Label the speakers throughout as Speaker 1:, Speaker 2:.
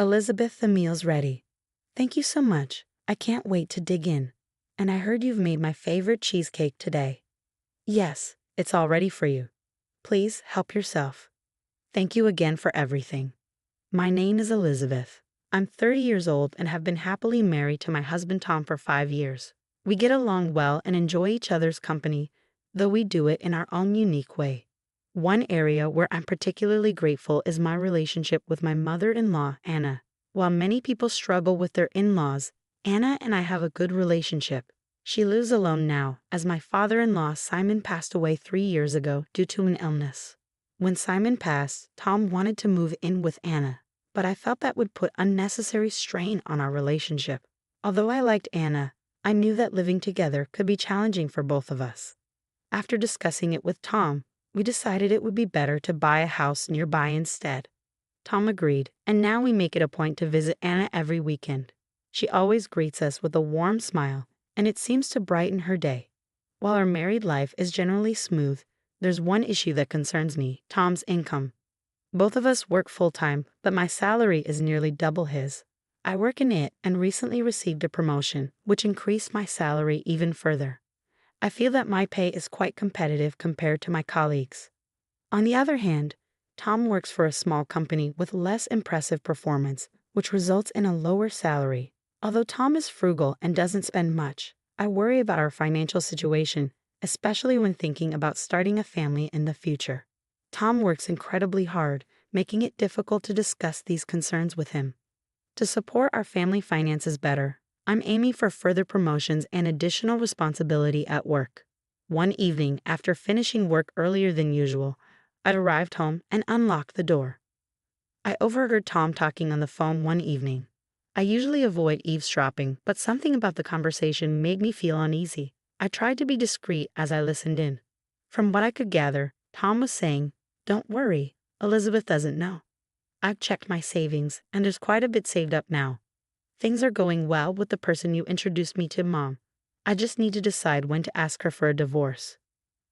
Speaker 1: Elizabeth, the meal's ready. Thank you so much. I can't wait to dig in. And I heard you've made my favorite cheesecake today. Yes, it's all ready for you. Please help yourself. Thank you again for everything. My name is Elizabeth. I'm 30 years old and have been happily married to my husband Tom for 5 years. We get along well and enjoy each other's company, though we do it in our own unique way. One area where I'm particularly grateful is my relationship with my mother-in-law, Anna. While many people struggle with their in-laws, Anna and I have a good relationship. She lives alone now, as my father-in-law Simon passed away 3 years ago due to an illness. When Simon passed, Tom wanted to move in with Anna, but I felt that would put unnecessary strain on our relationship. Although I liked Anna, I knew that living together could be challenging for both of us. After discussing it with Tom, we decided it would be better to buy a house nearby instead. Tom agreed, and now we make it a point to visit Anna every weekend. She always greets us with a warm smile, and it seems to brighten her day. While our married life is generally smooth, there's one issue that concerns me: Tom's income. Both of us work full-time, but my salary is nearly double his. I work in it and recently received a promotion, which increased my salary even further. I feel that my pay is quite competitive compared to my colleagues. On the other hand, Tom works for a small company with less impressive performance, which results in a lower salary. Although Tom is frugal and doesn't spend much, I worry about our financial situation, especially when thinking about starting a family in the future. Tom works incredibly hard, making it difficult to discuss these concerns with him. To support our family finances better, I'm aiming for further promotions and additional responsibility at work. One evening, after finishing work earlier than usual, I arrived home and unlocked the door. I overheard Tom talking on the phone one evening. I usually avoid eavesdropping, but something about the conversation made me feel uneasy. I tried to be discreet as I listened in. From what I could gather, Tom was saying, "Don't worry, Elizabeth doesn't know. I've checked my savings, and there's quite a bit saved up now. Things are going well with the person you introduced me to, Mom. I just need to decide when to ask her for a divorce."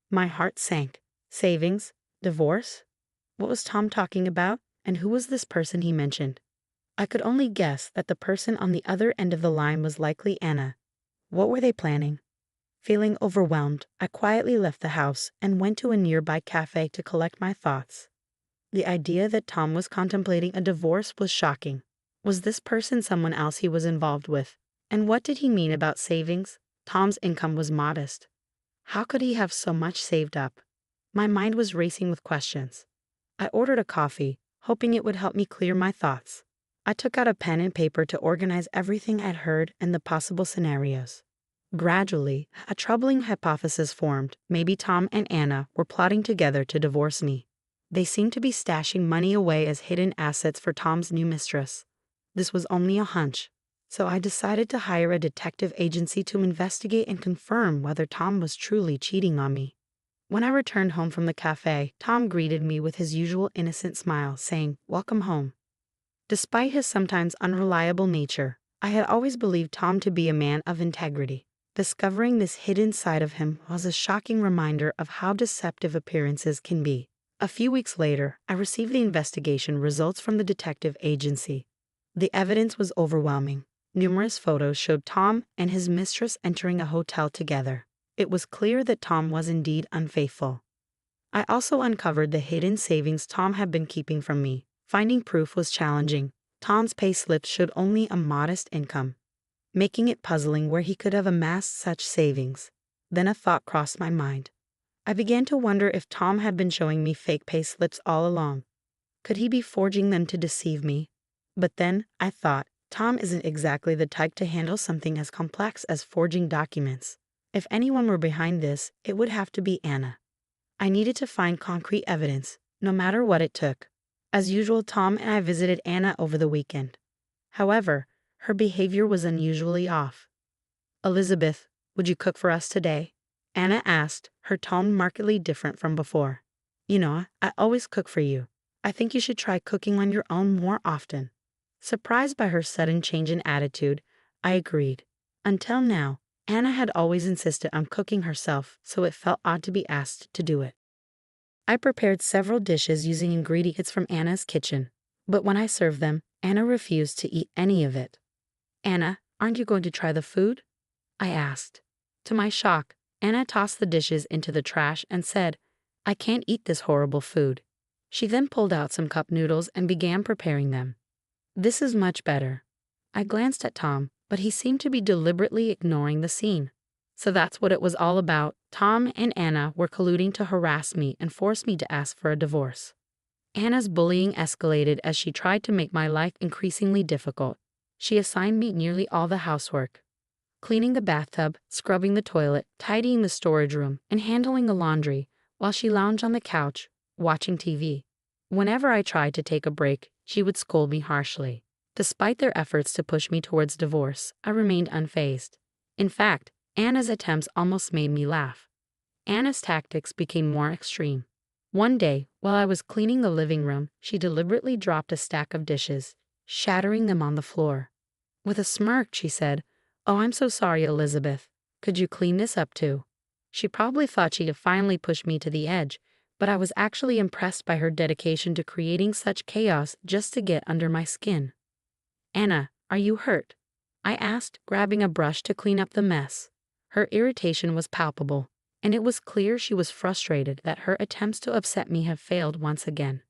Speaker 1: My heart sank. Savings? Divorce? What was Tom talking about, and who was this person he mentioned? I could only guess that the person on the other end of the line was likely Anna. What were they planning? Feeling overwhelmed, I quietly left the house and went to a nearby cafe to collect my thoughts. The idea that Tom was contemplating a divorce was shocking. Was this person someone else he was involved with? And what did he mean about savings? Tom's income was modest. How could he have so much saved up? My mind was racing with questions. I ordered a coffee, hoping it would help me clear my thoughts. I took out a pen and paper to organize everything I'd heard and the possible scenarios. Gradually, a troubling hypothesis formed. Maybe Tom and Anna were plotting together to divorce me. They seemed to be stashing money away as hidden assets for Tom's new mistress. This was only a hunch, so I decided to hire a detective agency to investigate and confirm whether Tom was truly cheating on me. When I returned home from the cafe, Tom greeted me with his usual innocent smile, saying, "Welcome home." Despite his sometimes unreliable nature, I had always believed Tom to be a man of integrity. Discovering this hidden side of him was a shocking reminder of how deceptive appearances can be. A few weeks later, I received the investigation results from the detective agency. The evidence was overwhelming. Numerous photos showed Tom and his mistress entering a hotel together. It was clear that Tom was indeed unfaithful. I also uncovered the hidden savings Tom had been keeping from me. Finding proof was challenging. Tom's pay slips showed only a modest income, making it puzzling where he could have amassed such savings. Then a thought crossed my mind. I began to wonder if Tom had been showing me fake pay slips all along. Could he be forging them to deceive me? But then, I thought, Tom isn't exactly the type to handle something as complex as forging documents. If anyone were behind this, it would have to be Anna. I needed to find concrete evidence, no matter what it took. As usual, Tom and I visited Anna over the weekend. However, her behavior was unusually off. "Elizabeth, would you cook for us today?" Anna asked, her tone markedly different from before. "You know, I always cook for you. I think you should try cooking on your own more often." Surprised by her sudden change in attitude, I agreed. Until now, Anna had always insisted on cooking herself, so it felt odd to be asked to do it. I prepared several dishes using ingredients from Anna's kitchen, but when I served them, Anna refused to eat any of it. Anna, aren't you going to try the food? I asked. To my shock, Anna tossed the dishes into the trash and said, I can't eat this horrible food. She then pulled out some cup noodles and began preparing them. This is much better. I glanced at Tom, but he seemed to be deliberately ignoring the scene. So that's what it was all about. Tom and Anna were colluding to harass me and force me to ask for a divorce. Anna's bullying escalated as she tried to make my life increasingly difficult. She assigned me nearly all the housework. Cleaning the bathtub, scrubbing the toilet, tidying the storage room, and handling the laundry, while she lounged on the couch, watching TV. Whenever I tried to take a break, she would scold me harshly. Despite their efforts to push me towards divorce, I remained unfazed. In fact, Anna's attempts almost made me laugh. Anna's tactics became more extreme. One day, while I was cleaning the living room, she deliberately dropped a stack of dishes, shattering them on the floor. With a smirk, she said, Oh, I'm so sorry, Elizabeth. Could you clean this up too? She probably thought she had finally pushed me to the edge, but I was actually impressed by her dedication to creating such chaos just to get under my skin. Anna, are you hurt? I asked, grabbing a brush to clean up the mess. Her irritation was palpable, and it was clear she was frustrated that her attempts to upset me had failed once again.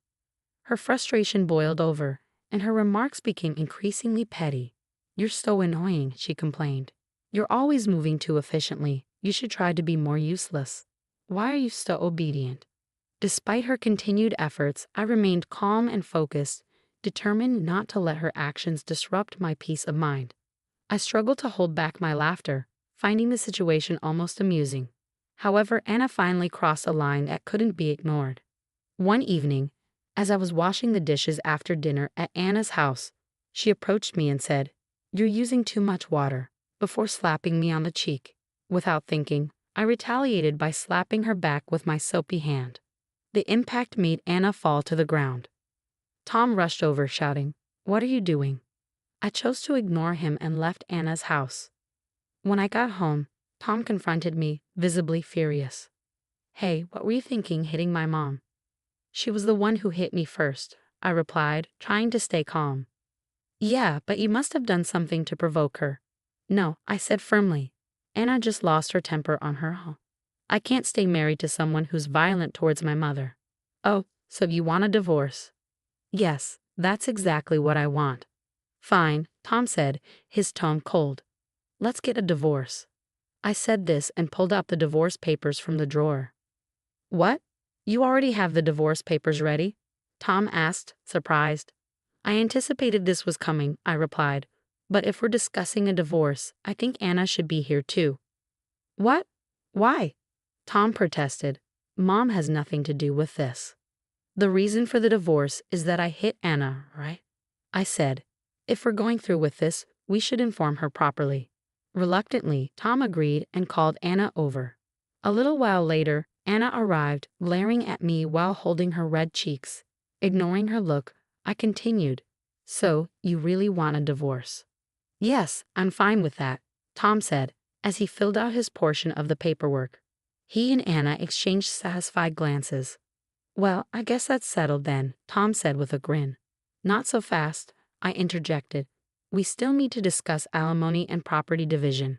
Speaker 1: Her frustration boiled over, and her remarks became increasingly petty. You're so annoying, she complained. You're always moving too efficiently. You should try to be more useless. Why are you so obedient? Despite her continued efforts, I remained calm and focused, determined not to let her actions disrupt my peace of mind. I struggled to hold back my laughter, finding the situation almost amusing. However, Anna finally crossed a line that couldn't be ignored. One evening, as I was washing the dishes after dinner at Anna's house, she approached me and said, You're using too much water, before slapping me on the cheek. Without thinking, I retaliated by slapping her back with my soapy hand. The impact made Anna fall to the ground. Tom rushed over, shouting, What are you doing? I chose to ignore him and left Anna's house. When I got home, Tom confronted me, visibly furious. Hey, what were you thinking hitting my mom? She was the one who hit me first, I replied, trying to stay calm. Yeah, but you must have done something to provoke her. No, I said firmly. Anna just lost her temper on her own. I can't stay married to someone who's violent towards my mother. Oh, so you want a divorce? Yes, that's exactly what I want. Fine, Tom said, his tone cold. Let's get a divorce. I said this and pulled out the divorce papers from the drawer. What? You already have the divorce papers ready? Tom asked, surprised. I anticipated this was coming, I replied. But if we're discussing a divorce, I think Anna should be here too. What? Why? Tom protested. Mom has nothing to do with this. The reason for the divorce is that I hit Anna, right? I said. If we're going through with this, we should inform her properly. Reluctantly, Tom agreed and called Anna over. A little while later, Anna arrived, glaring at me while holding her red cheeks. Ignoring her look, I continued. So, you really want a divorce? Yes, I'm fine with that, Tom said, as he filled out his portion of the paperwork. He and Anna exchanged satisfied glances. Well, I guess that's settled then, Tom said with a grin. Not so fast, I interjected. We still need to discuss alimony and property division.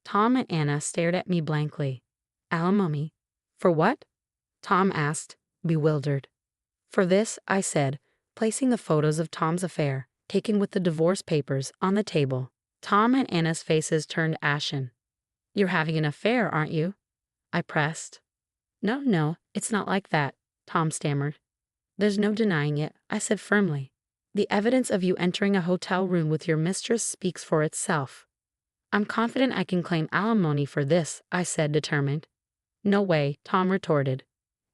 Speaker 1: Tom and Anna stared at me blankly. Alimony? For what? Tom asked, bewildered. For this, I said, placing the photos of Tom's affair, taken with the divorce papers, on the table. Tom and Anna's faces turned ashen. You're having an affair, aren't you? I pressed. No, it's not like that, Tom stammered. There's no denying it, I said firmly. The evidence of you entering a hotel room with your mistress speaks for itself. I'm confident I can claim alimony for this, I said, determined. No way, Tom retorted.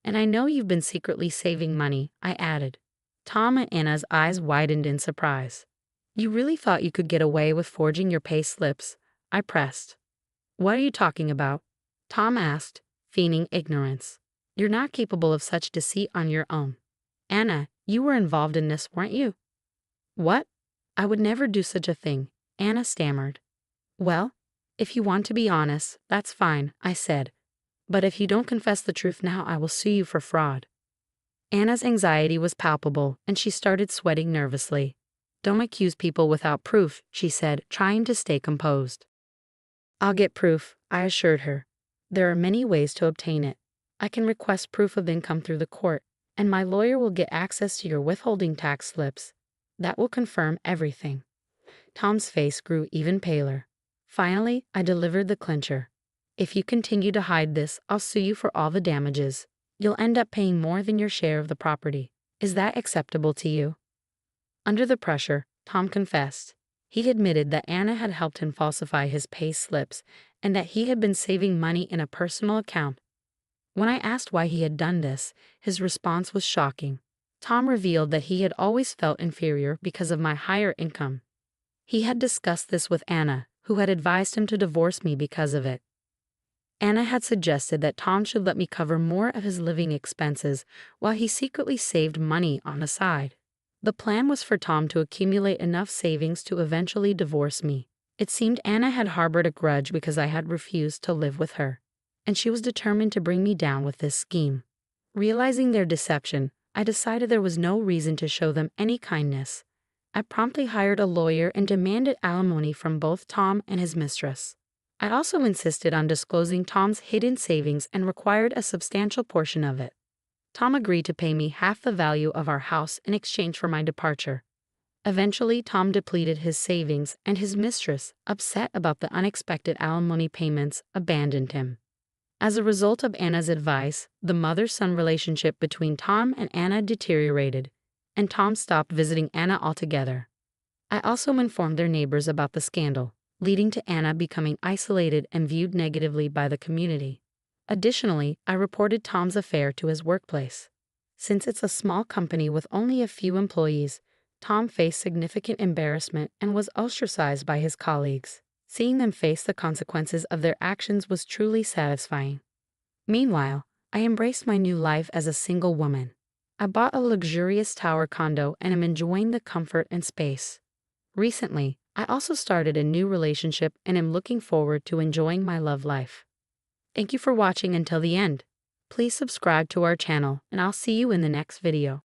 Speaker 1: And I know you've been secretly saving money, I added. Tom and Anna's eyes widened in surprise. You really thought you could get away with forging your pay slips? I pressed. What are you talking about? Tom asked, feigning ignorance. You're not capable of such deceit on your own. Anna, you were involved in this, weren't you? What? I would never do such a thing, Anna stammered. Well, if you want to be honest, that's fine, I said. But if you don't confess the truth now, I will sue you for fraud. Anna's anxiety was palpable, and she started sweating nervously. Don't accuse people without proof, she said, trying to stay composed. I'll get proof, I assured her. There are many ways to obtain it. I can request proof of income through the court, and my lawyer will get access to your withholding tax slips. That will confirm everything. Tom's face grew even paler. Finally, I delivered the clincher. If you continue to hide this, I'll sue you for all the damages. You'll end up paying more than your share of the property. Is that acceptable to you? Under the pressure, Tom confessed. He admitted that Anna had helped him falsify his pay slips and that he had been saving money in a personal account. When I asked why he had done this, his response was shocking. Tom revealed that he had always felt inferior because of my higher income. He had discussed this with Anna, who had advised him to divorce me because of it. Anna had suggested that Tom should let me cover more of his living expenses while he secretly saved money on the side. The plan was for Tom to accumulate enough savings to eventually divorce me. It seemed Anna had harbored a grudge because I had refused to live with her, and she was determined to bring me down with this scheme. Realizing their deception, I decided there was no reason to show them any kindness. I promptly hired a lawyer and demanded alimony from both Tom and his mistress. I also insisted on disclosing Tom's hidden savings and required a substantial portion of it. Tom agreed to pay me half the value of our house in exchange for my departure. Eventually, Tom depleted his savings, and his mistress, upset about the unexpected alimony payments, abandoned him. As a result of Anna's advice, the mother-son relationship between Tom and Anna deteriorated, and Tom stopped visiting Anna altogether. I also informed their neighbors about the scandal, leading to Anna becoming isolated and viewed negatively by the community. Additionally, I reported Tom's affair to his workplace. Since it's a small company with only a few employees, Tom faced significant embarrassment and was ostracized by his colleagues. Seeing them face the consequences of their actions was truly satisfying. Meanwhile, I embraced my new life as a single woman. I bought a luxurious tower condo and am enjoying the comfort and space. Recently, I also started a new relationship and am looking forward to enjoying my love life. Thank you for watching until the end. Please subscribe to our channel, and I'll see you in the next video.